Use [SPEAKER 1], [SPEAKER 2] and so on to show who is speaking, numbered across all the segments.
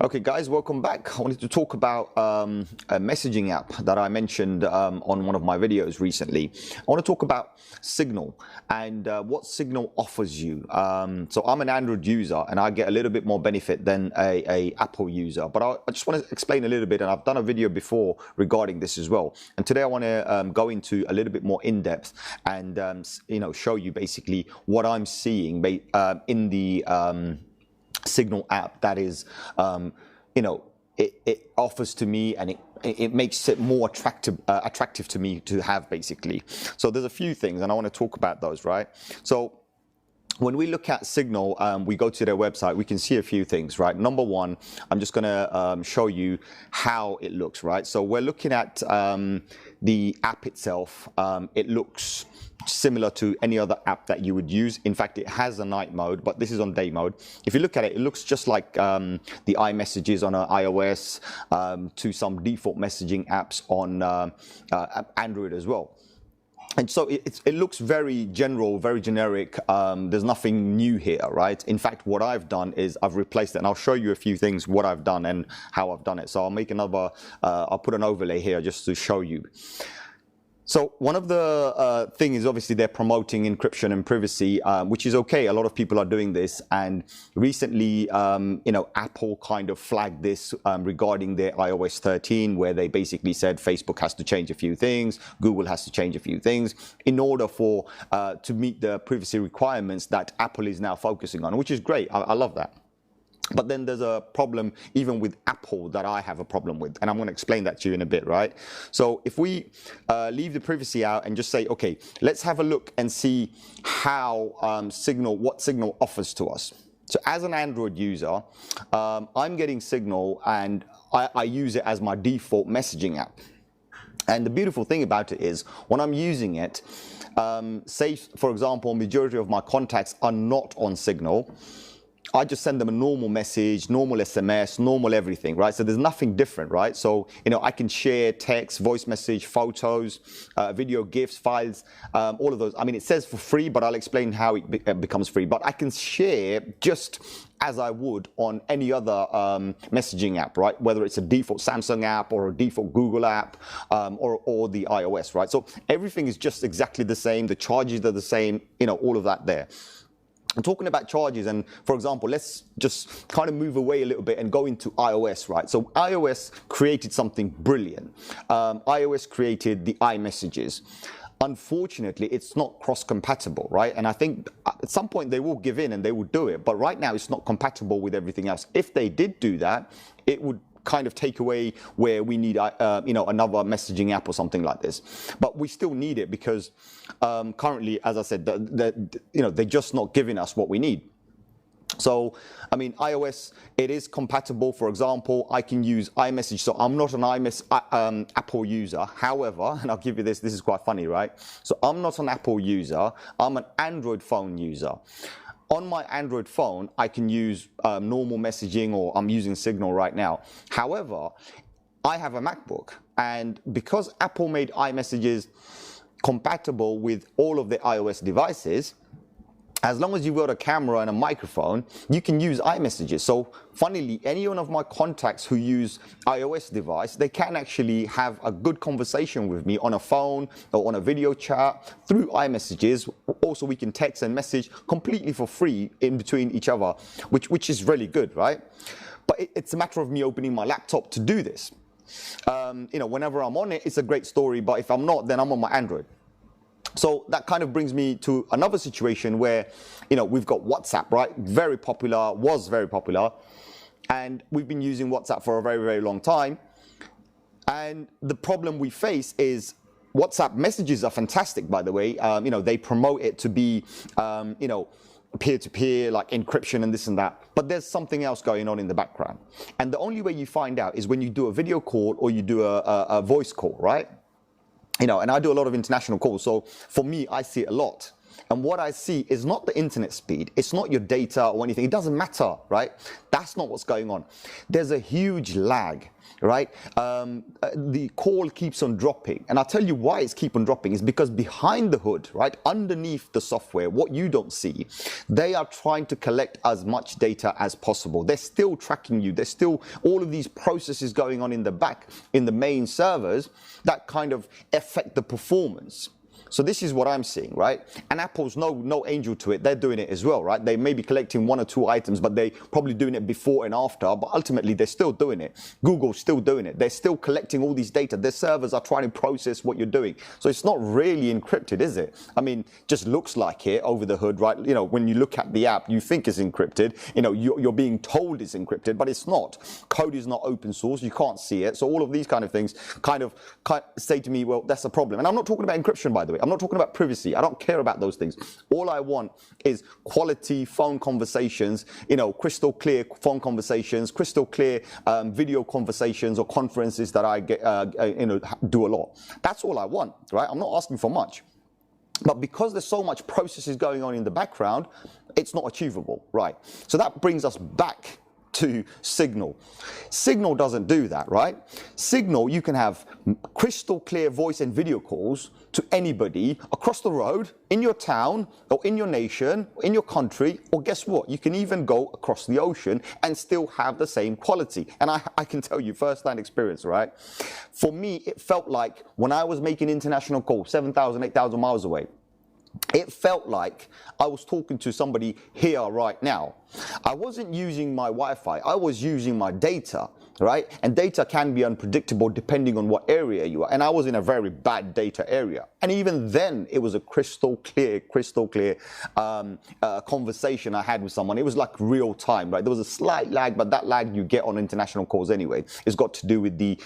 [SPEAKER 1] Okay guys, welcome back. I wanted to talk about a messaging app that I mentioned on one of my videos recently. I want to talk about Signal and what Signal offers you. So I'm an Android user and I get a little bit more benefit than a Apple user, but I just want to explain a little bit, and I've done a video before regarding this as well. And today I want to go into a little bit more in depth and show you basically what I'm seeing in the Signal app that is, it offers to me, and it makes it more attractive to me to have, basically. So there's a few things, and I want to talk about those, right? So when we look at Signal, we go to their website, we can see a few things, right? Number one, I'm just going to show you how it looks, right? So we're looking at the app itself. It looks similar to any other app that you would use. In fact, it has a night mode, but this is on day mode. If you look at it, it looks just like the iMessages on iOS, to some default messaging apps on Android as well. And so it looks very general, very generic. There's nothing new here, right? In fact, what I've done is I've replaced it, and I'll show you a few things, what I've done and how I've done it. So I'll make another, I'll put an overlay here just to show you. So one of the things is obviously they're promoting encryption and privacy, which is okay. A lot of people are doing this, and recently, Apple kind of flagged this regarding their iOS 13, where they basically said Facebook has to change a few things, Google has to change a few things in order for to meet the privacy requirements that Apple is now focusing on, which is great. I love that. But then there's a problem even with Apple that I have a problem with, and I'm going to explain that to you in a bit, right? So if we leave the privacy out and just say, okay, let's have a look and see how what Signal offers to us. So as an Android user, I'm getting Signal, and I use it as my default messaging app. And the beautiful thing about it is when I'm using it, say for example, majority of my contacts are not on Signal, I just send them a normal message, normal SMS, normal everything, right? So there's nothing different, right? So, I can share text, voice message, photos, video, GIFs, files, all of those. I mean, it says for free, but I'll explain how it becomes free. But I can share just as I would on any other messaging app, right? Whether it's a default Samsung app or a default Google app, or the iOS, right? So everything is just exactly the same. The charges are the same, all of that there. I'm talking about charges, and for example, let's just kind of move away a little bit and go into iOS, right? So iOS created something brilliant. iOS created the iMessages. Unfortunately, it's not cross-compatible, right? And I think at some point they will give in and they will do it, but right now it's not compatible with everything else. If they did do that, it would kind of take away where we need another messaging app or something like this, but we still need it because currently, as I said, they're just not giving us what we need. So, I mean, iOS, it is compatible. For example, I can use iMessage. So I'm not an Apple user. However, and I'll give you this is quite funny, right? So I'm not an Apple user. I'm an Android phone user. On my Android phone, I can use normal messaging, or I'm using Signal right now. However, I have a MacBook, and because Apple made iMessages compatible with all of the iOS devices, as long as you've got a camera and a microphone, you can use iMessages. So funnily, any one of my contacts who use iOS device, they can actually have a good conversation with me on a phone or on a video chat through iMessages. Also, we can text and message completely for free in between each other, which is really good, right? But it's a matter of me opening my laptop to do this. Whenever I'm on it, it's a great story, but if I'm not, then I'm on my Android. So that kind of brings me to another situation where, we've got WhatsApp, right? Very popular, was very popular. And we've been using WhatsApp for a very, very long time. And the problem we face is WhatsApp messages are fantastic, by the way. They promote it to be, peer-to-peer, like encryption and this and that. But there's something else going on in the background. And the only way you find out is when you do a video call or you do a voice call, right? And I do a lot of international calls, so for me, I see it a lot. And what I see is not the internet speed, it's not your data or anything, it doesn't matter, right? That's not what's going on. There's a huge lag, right? The call keeps on dropping, and I'll tell you why it's keep on dropping. Is because behind the hood, right, underneath the software, what you don't see, they are trying to collect as much data as possible. They're still tracking you. There's still all of these processes going on in the back, in the main servers, that kind of affect the performance. So this is what I'm seeing, right? And Apple's no angel to it. They're doing it as well, right? They may be collecting 1 or 2 items, but they probably doing it before and after, but ultimately they're still doing it. Google's still doing it. They're still collecting all these data. Their servers are trying to process what you're doing. So it's not really encrypted, is it? I mean, just looks like it over the hood, right? You know, when you look at the app, you think it's encrypted. You know, you're being told it's encrypted, but it's not. Code is not open source. You can't see it. So all of these kind of things kind of say to me, well, that's a problem. And I'm not talking about encryption, by the way. I'm not talking about privacy. I don't care about those things. All I want is quality phone conversations, you know, crystal clear phone conversations, crystal clear video conversations or conferences that I get, you know, do a lot. That's all I want, right? I'm not asking for much. But because there's so much processes going on in the background, it's not achievable, right? So that brings us back to Signal. Signal doesn't do that, right? Signal, you can have crystal clear voice and video calls to anybody across the road, in your town, or in your nation, in your country, or guess what? You can even go across the ocean and still have the same quality. And I can tell you first-hand experience, right? For me, it felt like when I was making international calls, 7,000, 8,000 miles away, it felt like I was talking to somebody here right now. I wasn't using my Wi-Fi, I was using my data, right? And data can be unpredictable depending on what area you are. And I was in a very bad data area. And even then, it was a crystal clear conversation I had with someone. It was like real time, right? There was a slight lag, but that lag you get on international calls anyway. It's got to do with the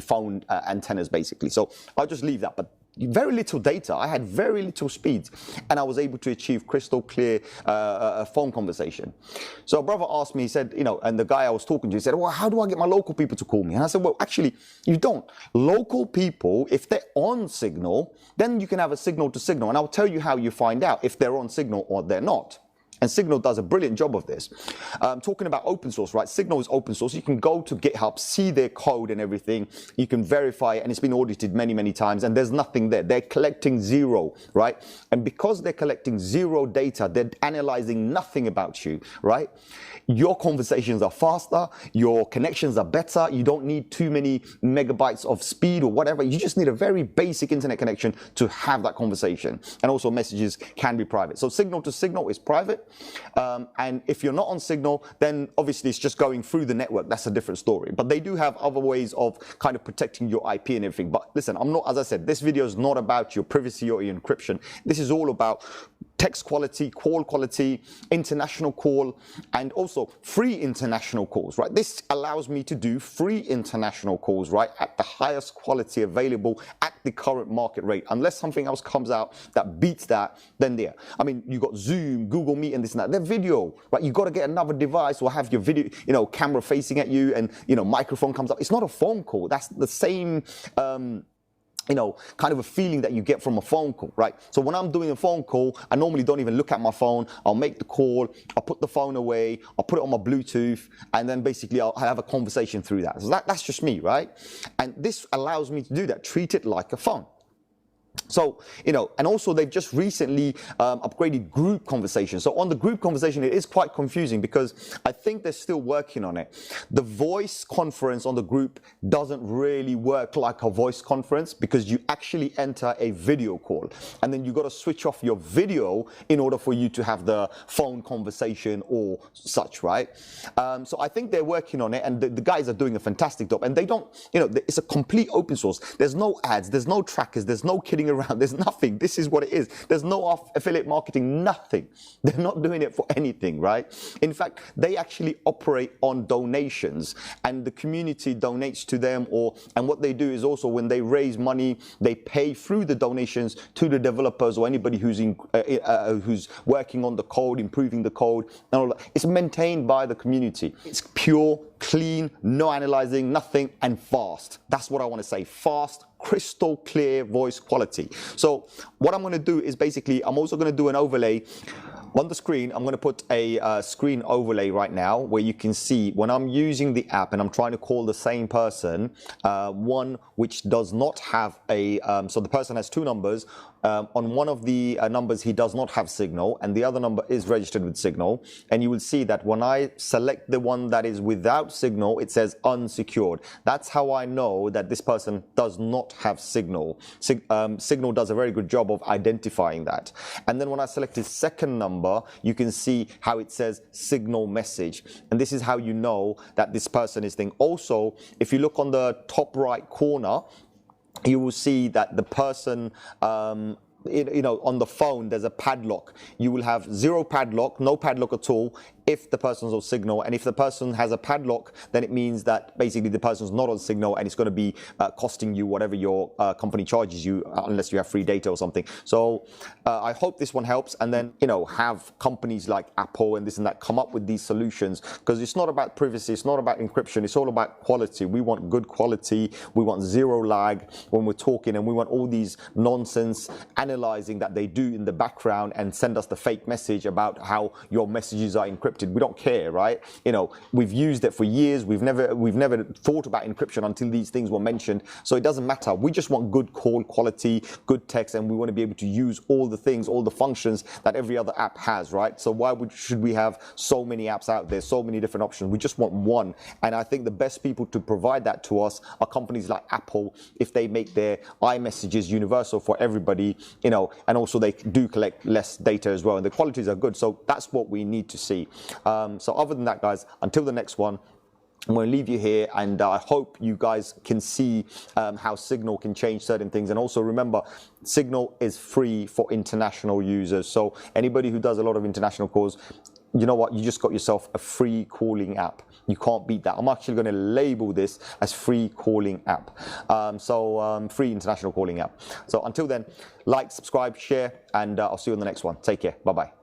[SPEAKER 1] phone antennas, basically. So I'll just leave that. But very little data. I had very little speeds, and I was able to achieve crystal clear phone conversation. So a brother asked me, he said, you know, and the guy I was talking to, he said, well, how do I get my local people to call me? And I said, well, actually, you don't. Local people, if they're on Signal, then you can have a signal to signal, and I'll tell you how you find out if they're on Signal or they're not. And Signal does a brilliant job of this. Talking about open source, right? Signal is open source. You can go to GitHub, see their code and everything. You can verify it, and it's been audited many, many times, and there's nothing there. They're collecting zero, right? And because they're collecting zero data, they're analyzing nothing about you, right? Your conversations are faster, your connections are better, you don't need too many megabytes of speed or whatever. You just need a very basic internet connection to have that conversation. And also messages can be private. So Signal to Signal is private. And if you're not on Signal, then obviously it's just going through the network. That's a different story. But they do have other ways of kind of protecting your IP and everything. But listen, I'm not, as I said, this video is not about your privacy or your encryption. This is all about text quality, call quality, international call, and also free international calls, right? This allows me to do free international calls, right, at the highest quality available at the current market rate. Unless something else comes out that beats that, then there. I mean, you got Zoom, Google Meet, and this and that. They're video, right? You got to get another device or have your video, you know, camera facing at you, and you know, microphone comes up. It's not a phone call. That's the same. You know, kind of a feeling that you get from a phone call, right? So when I'm doing a phone call, I normally don't even look at my phone. I'll make the call, I'll put the phone away, I'll put it on my Bluetooth, and then basically I'll have a conversation through that. So that's just me, right? And this allows me to do that, treat it like a phone. So, you know, and also they've just recently upgraded group conversation. So on the group conversation, it is quite confusing because I think they're still working on it. The voice conference on the group doesn't really work like a voice conference because you actually enter a video call, and then you got to switch off your video in order for you to have the phone conversation or such, right? So I think they're working on it, and the guys are doing a fantastic job, and they don't, you know, it's a complete open source. There's no ads, there's no trackers, there's no kidding around, there's nothing. This is what it is. There's no affiliate marketing, nothing. They're not doing it for anything, right? In fact, they actually operate on donations, and the community donates to them, and what they do is also when they raise money, they pay through the donations to the developers or anybody who's working on the code, improving the code, and all that. It's maintained by the community. It's pure, clean, no analyzing, nothing, and fast. That's what I want to say. Fast, crystal clear voice quality. So what I'm going to do is basically, I'm also going to do an overlay on the screen. I'm going to put a screen overlay right now where you can see when I'm using the app and I'm trying to call the same person, one which does not have a, so the person has two numbers. On one of the numbers he does not have Signal, and the other number is registered with Signal, and you will see that when I select the one that is without Signal, it says unsecured. That's how I know that this person does not have Signal. Signal does a very good job of identifying that. And then when I select his second number, you can see how it says Signal message, and this is how you know that this person is thing. Also, if you look on the top right corner, you will see that the person, you know, on the phone, there's a padlock. You will have zero padlock, no padlock at all, if the person's on Signal. And if the person has a padlock, then it means that basically the person's not on Signal, and it's going to be costing you whatever your company charges you, unless you have free data or something. So I hope this one helps. And then, you know, have companies like Apple and this and that come up with these solutions, because it's not about privacy, it's not about encryption, it's all about quality. We want good quality, we want zero lag when we're talking, and we want all these nonsense analyzing that they do in the background and send us the fake message about how your messages are encrypted. We don't care, right? You know, we've used it for years. We've never thought about encryption until these things were mentioned. So it doesn't matter. We just want good call quality, good text, and we want to be able to use all the things, all the functions that every other app has, right? So why should we have so many apps out there, so many different options? We just want one. And I think the best people to provide that to us are companies like Apple, if they make their iMessages universal for everybody, you know, and also they do collect less data as well, and the qualities are good. So that's what we need to see. So other than that, guys, until the next one, I'm going to leave you here, and I hope you guys can see how Signal can change certain things. And also remember, Signal is free for international users. So anybody who does a lot of international calls, you know what, you just got yourself a free calling app. You can't beat that. I'm actually going to label this as free calling app. Free international calling app. So until then, like, subscribe, share, and I'll see you on the next one. Take care. Bye-bye.